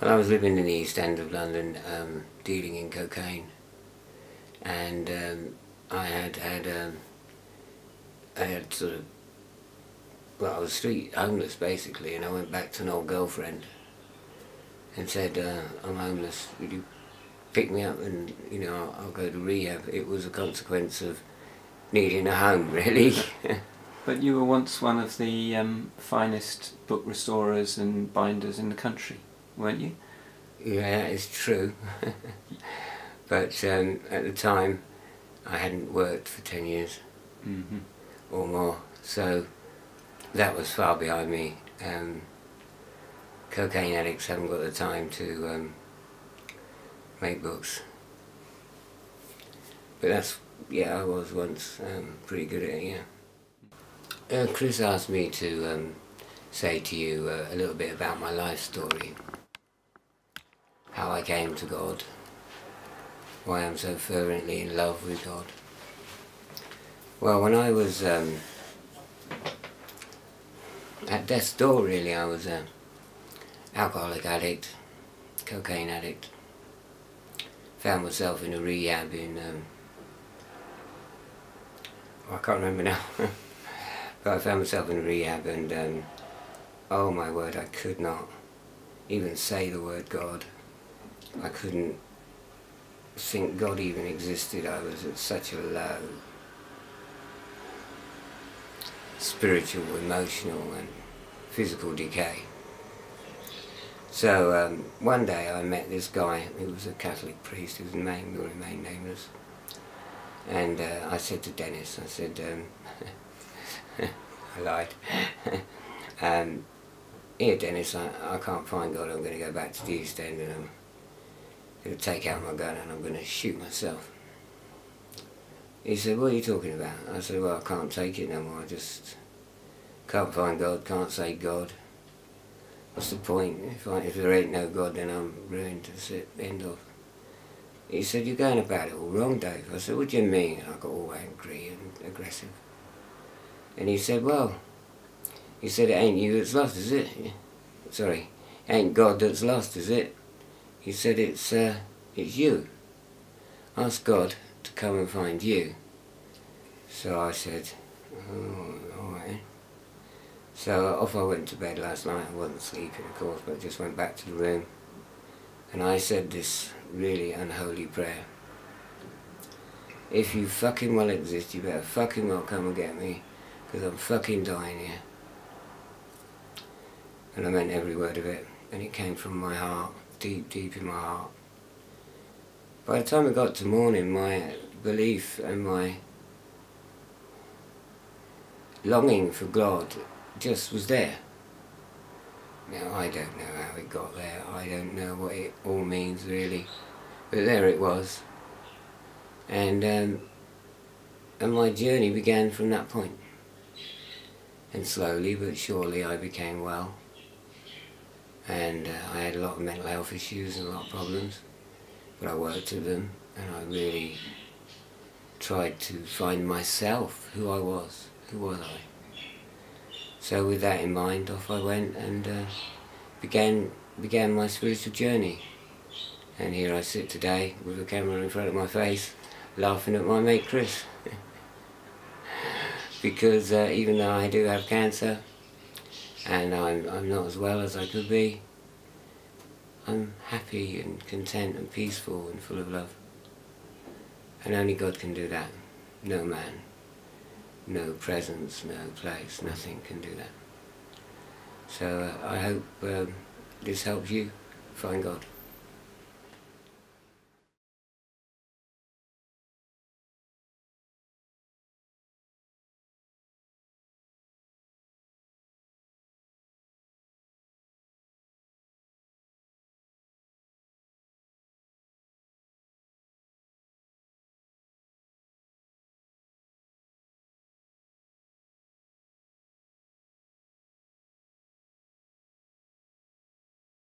Well, I was living in the East End of London, dealing in cocaine, and I had sort of, well, I was street homeless basically, and I went back to an old girlfriend and said, I'm homeless, would you pick me up and, you know, I'll go to rehab. It was a consequence of needing a home, really. But you were once one of the finest book restorers and binders in the country, weren't you? Yeah, it's true. But at the time, I hadn't worked for 10 years or more, so that was far behind me. Cocaine addicts haven't got the time to make books. But that's, yeah, I was once pretty good at it, yeah. Chris asked me to say to you a little bit about my life story. How I came to God. Why I'm so fervently in love with God. Well, when I was at death's door, really, I was an alcoholic addict, cocaine addict. Found myself in a rehab in, I can't remember now, but I found myself in a rehab, and oh my word, I could not even say the word God. I couldn't think God even existed. I was at such a low spiritual, emotional and physical decay. So one day I met this guy who was a Catholic priest whose name will remain nameless, and I said to Dennis, I said, I lied, here Dennis, I can't find God, I'm going to go back to the East End and I'm going to take out my gun and I'm going to shoot myself. He said, what are you talking about? I said, well, I can't take it no more, I just can't find God, can't say God. What's the point? If there ain't no God, then I'm ruined, that's it, end of. He said, you're going about it all wrong, Dave. I said, what do you mean? I got all angry and aggressive. And he said, well, he said, it ain't you that's lost, is it? Sorry, it ain't God that's lost, is it? He said, it's you. Ask God to come and find you. So I said, oh, all right. So off I went to bed last night. I wasn't sleeping, of course, but just went back to the room. And I said this really unholy prayer. If you fucking well exist, you better fucking well come and get me, because I'm fucking dying here. And I meant every word of it, and it came from my heart, deep, deep in my heart. By the time it got to morning, my belief and my longing for God just was there. Now, I don't know how it got there, I don't know what it all means really, but there it was. And my journey began from that point. And slowly but surely I became well. And I had a lot of mental health issues and a lot of problems, but I worked at them and I really tried to find myself, who I was, who was I. So with that in mind, off I went and began my spiritual journey. And here I sit today with a camera in front of my face, laughing at my mate Chris. Because even though I do have cancer, and I'm not as well as I could be, I'm happy and content and peaceful and full of love. And only God can do that. No man, no presence, no place, nothing can do that. So I hope this helps you find God.